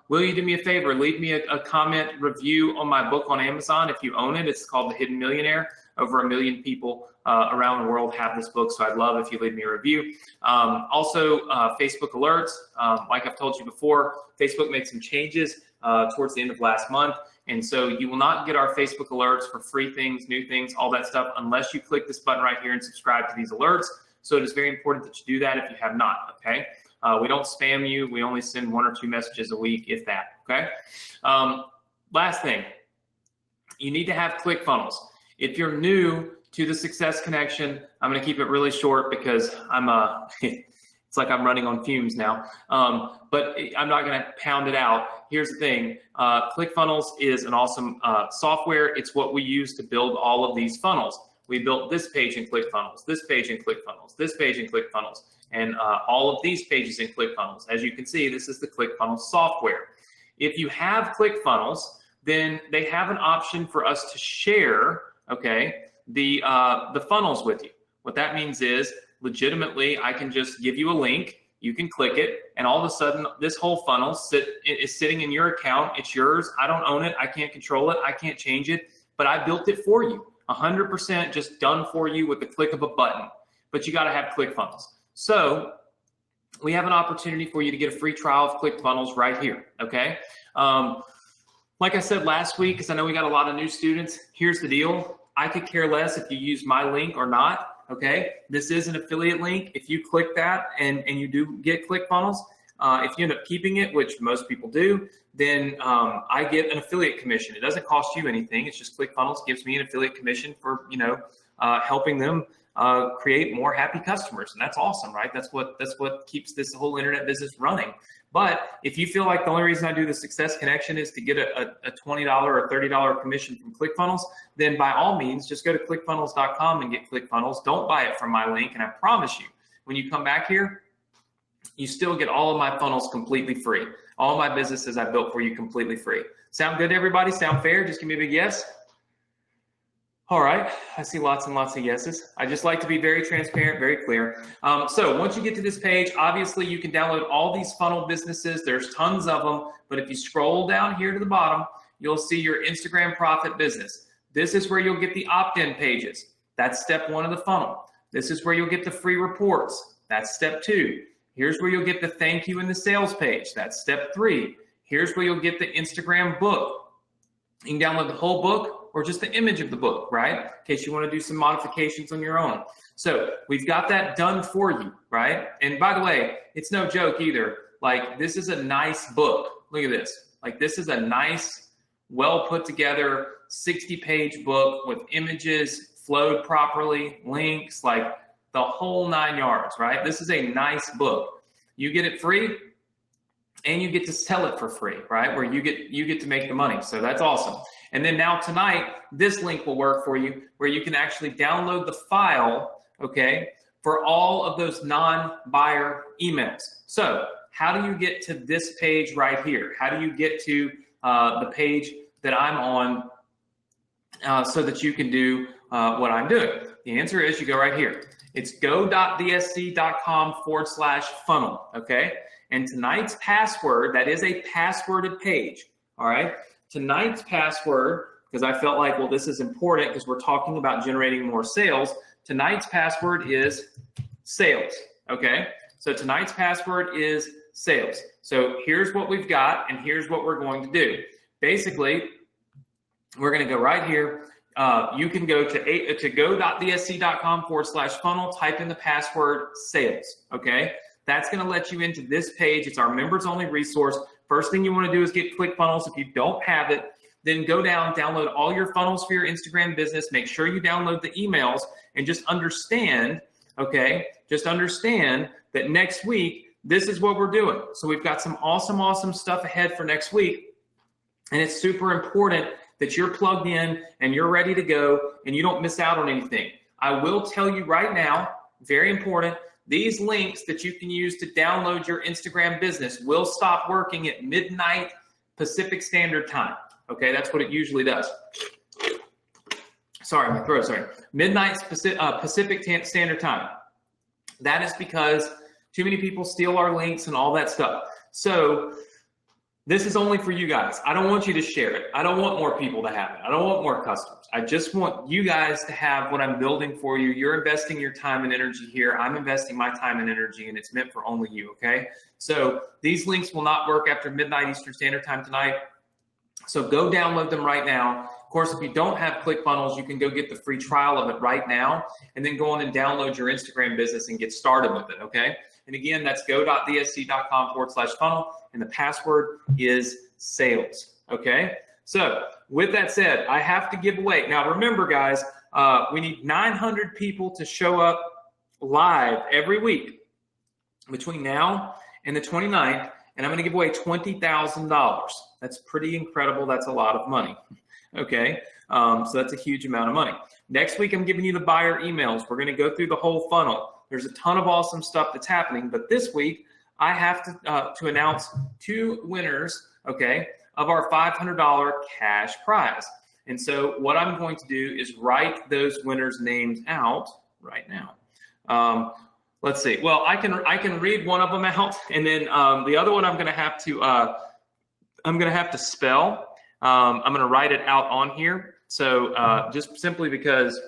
Will you do me a favor? Leave me a comment review on my book on Amazon if you own it. It's called The Hidden Millionaire. Over 1 million people around the world have this book, so I'd love if you leave me a review. Also, Facebook alerts. Like I've told you before, Facebook made some changes towards the end of last month, and so you will not get our Facebook alerts for free things, new things, all that stuff, unless you click this button right here and subscribe to these alerts. So it is very important that you do that if you have not, okay? We don't spam you. We only send 1 or 2 messages a week, if that, okay? Last thing, you need to have ClickFunnels. If you're new to the Success Connection, I'm going to keep it really short because it's like I'm running on fumes now, but I'm not going to pound it out. Here's the thing. ClickFunnels is an awesome software. It's what we use to build all of these funnels. We built this page in ClickFunnels, this page in ClickFunnels, this page in ClickFunnels, and all of these pages in ClickFunnels. As you can see, this is the ClickFunnels software. If you have ClickFunnels, then they have an option for us to share, okay, the funnels with you. What that means is, legitimately, I can just give you a link, you can click it, and all of a sudden, this whole funnel is sitting in your account. It's yours. I don't own it. I can't control it. I can't change it, but I built it for you. 100% just done for you with the click of a button, but you got to have ClickFunnels. So we have an opportunity for you to get a free trial of ClickFunnels right here, okay? Like I said last week, because I know we got a lot of new students, here's the deal. I could care less if you use my link or not, okay? This is an affiliate link. If you click that and you do get ClickFunnels, if you end up keeping it, which most people do, then I get an affiliate commission. It doesn't cost you anything. It's just ClickFunnels gives me an affiliate commission for, helping them create more happy customers. And that's awesome, right? That's what keeps this whole internet business running. But if you feel like the only reason I do the Success Connection is to get a $20 or $30 commission from ClickFunnels, then by all means, just go to clickfunnels.com and get ClickFunnels. Don't buy it from my link. And I promise you, when you come back here, you still get all of my funnels completely free. All of my businesses I built for you completely free. Sound good to everybody? Sound fair? Just give me a big yes. All right, I see lots and lots of yeses. I just like to be very transparent, very clear. So once you get to this page, obviously you can download all these funnel businesses. There's tons of them, but if you scroll down here to the bottom, you'll see your Instagram profit business. This is where you'll get the opt-in pages. That's step 1 of the funnel. This is where you'll get the free reports. That's step 2. Here's where you'll get the thank you and the sales page. That's step 3. Here's where you'll get the Instagram book. You can download the whole book or just the image of the book, right? In case you want to do some modifications on your own. So we've got that done for you, right? And by the way, it's no joke either. Like, this is a nice book. Look at this. Like, this is a nice, well put together 60-page book with images flowed properly, links, like the whole 9 yards, right? This is a nice book. You get it free and you get to sell it for free, right? Where you get to make the money. So that's awesome. And then now tonight, this link will work for you where you can actually download the file, okay, for all of those non-buyer emails. So how do you get to this page right here? How do you get to the page that I'm on so that you can do what I'm doing? The answer is you go right here. It's go.dsc.com/funnel, okay? And tonight's password, that is a passworded page, all right? Tonight's password, because I felt like, well, this is important because we're talking about generating more sales. Tonight's password is sales, okay? So tonight's password is sales. So here's what we've got, and here's what we're going to do. Basically, we're going to go right here. You can go to go.dsc.com/funnel, type in the password sales, okay? That's going to let you into this page. It's our members only resource. First thing you want to do is get ClickFunnels. If you don't have it, then go down, download all your funnels for your Instagram business. Make sure you download the emails and just understand, okay, just understand that next week, this is what we're doing. So we've got some awesome, awesome stuff ahead for next week. And it's super important that you're plugged in and you're ready to go and you don't miss out on anything. I will tell you right now, very important, these links that you can use to download your Instagram business will stop working at midnight Pacific Standard Time. Okay, that's what it usually does. Sorry, my throat, sorry. Midnight Pacific Standard Time. That is because too many people steal our links and all that stuff. So this is only for you guys. I don't want you to share it. I don't want more people to have it. I don't want more customers. I just want you guys to have what I'm building for you. You're investing your time and energy here. I'm investing my time and energy, and it's meant for only you, okay? So these links will not work after midnight Eastern Standard Time tonight. So go download them right now. Of course, if you don't have ClickFunnels, you can go get the free trial of it right now, and then go on and download your Instagram business and get started with it, okay? And again, that's go.dsc.com/funnel, and the password is sales, okay? So with that said, I have to give away. Now remember, guys, we need 900 people to show up live every week between now and the 29th, and I'm going to give away $20,000. That's pretty incredible. That's a lot of money, okay? So that's a huge amount of money. Next week, I'm giving you the buyer emails. We're going to go through the whole funnel. There's a ton of awesome stuff that's happening, but this week I have to announce 2 winners, okay, of our $500 cash prize. And so what I'm going to do is write those winners' names out right now. Let's see. Well, I can read one of them out, and then the other one I'm going to have to spell. I'm going to write it out on here. So just simply because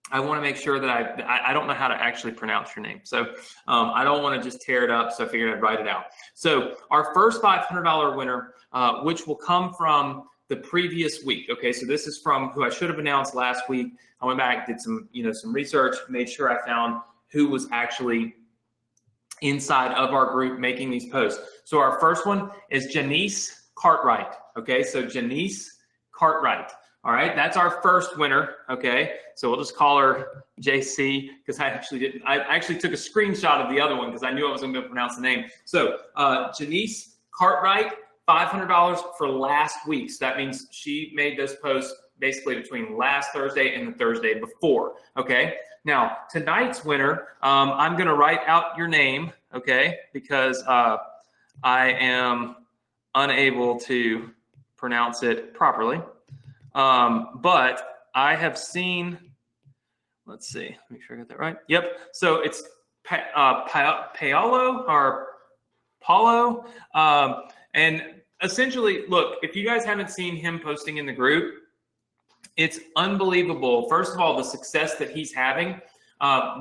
I want to make sure that I don't know how to actually pronounce your name. So I don't want to just tear it up. So I figured I'd write it out. So our first $500 winner, which will come from the previous week. Okay, so this is from who I should have announced last week. I went back, did some research, made sure I found who was actually inside of our group making these posts. So our first one is Janice Cartwright. Okay, so Janice Cartwright. All right, that's our first winner. Okay, so we'll just call her JC because I actually took a screenshot of the other one because I knew I was going to pronounce the name. So Janice Cartwright, $500 for last week. So that means she made those posts basically between last Thursday and the Thursday before. Okay, now tonight's winner, I'm going to write out your name. Okay, because I am unable to pronounce it properly. But I have seen, let's see, make sure I got that right. Yep. So it's Paolo or Paulo. And essentially, look, if you guys haven't seen him posting in the group, it's unbelievable. First of all, the success that he's having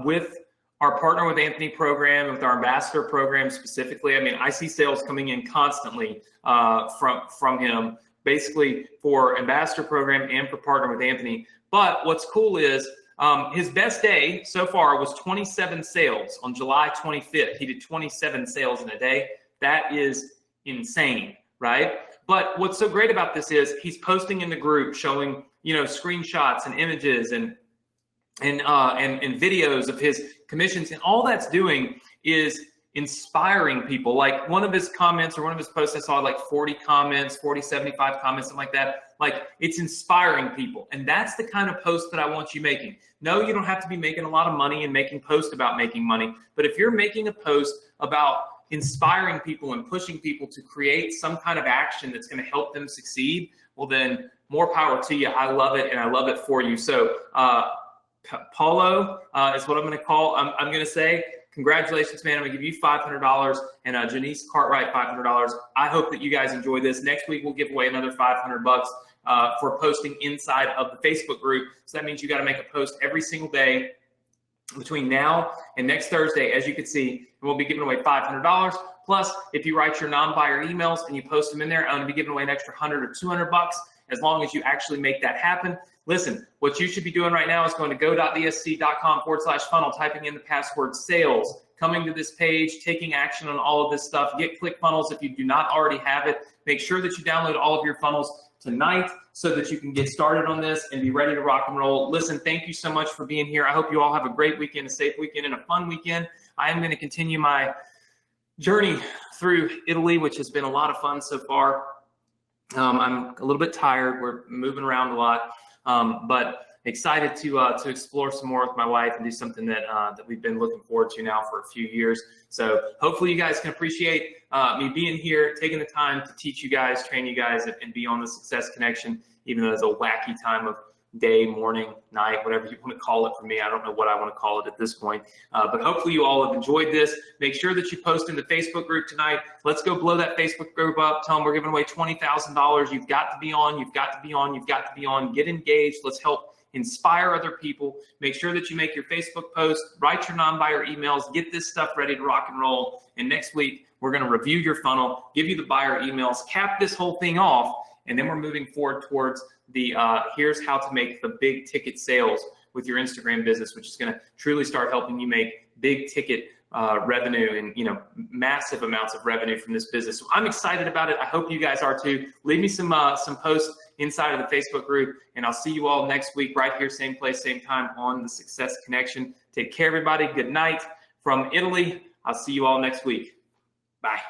with our Partner with Anthony program, with our ambassador program specifically. I mean, I see sales coming in constantly from him, basically for ambassador program and for Partner with Anthony. But what's cool is his best day so far was 27 sales on July 25th. He did 27 sales in a day. That is insane, right? But what's so great about this is he's posting in the group showing, screenshots and images and videos of his commissions, and all that's doing is inspiring people. Like one of his comments or one of his posts, I saw like 40 comments, 40, 75 comments, something like that. Like it's inspiring people. And that's the kind of post that I want you making. No, you don't have to be making a lot of money and making posts about making money. But if you're making a post about inspiring people and pushing people to create some kind of action that's going to help them succeed, well then more power to you. I love it. And I love it for you. So, Paulo is what I'm going to call. I'm going to say, congratulations, man. I'm going to give you $500 and Janice Cartwright $500. I hope that you guys enjoy this. Next week, we'll give away another $500 for posting inside of the Facebook group. So that means you got to make a post every single day between now and next Thursday. As you can see, and we'll be giving away $500. Plus, if you write your non-buyer emails and you post them in there, I'm going to be giving away an extra $100 or $200 as long as you actually make that happen. Listen, what you should be doing right now is going to go.esc.com/funnel, typing in the password sales, coming to this page, taking action on all of this stuff. Get ClickFunnels if you do not already have it. Make sure that you download all of your funnels tonight so that you can get started on this and be ready to rock and roll. Listen, thank you so much for being here. I hope you all have a great weekend, a safe weekend, and a fun weekend. I am going to continue my journey through Italy, which has been a lot of fun so far. I'm a little bit tired. We're moving around a lot. But excited to explore some more with my wife and do something that we've been looking forward to now for a few years. So hopefully you guys can appreciate me being here, taking the time to teach you guys, train you guys, and be on the Success Connection, even though it's a wacky time of day, morning, night, whatever you want to call it for me. I don't know what I want to call it at this point. But hopefully you all have enjoyed this. Make sure that you post in the Facebook group tonight. Let's go blow that Facebook group up. Tell them we're giving away $20,000. You've got to be on. You've got to be on. You've got to be on. Get engaged. Let's help inspire other people. Make sure that you make your Facebook post, write your non-buyer emails, get this stuff ready to rock and roll. And next week, we're going to review your funnel, give you the buyer emails, cap this whole thing off, and then we're moving forward towards the here's how to make the big ticket sales with your Instagram business, which is going to truly start helping you make big ticket revenue and massive amounts of revenue from this business. So I'm excited about it. I hope you guys are too. Leave me some posts inside of the Facebook group, and I'll see you all next week right here, same place, same time on the Success Connection. Take care, everybody. Good night from Italy. I'll see you all next week. Bye.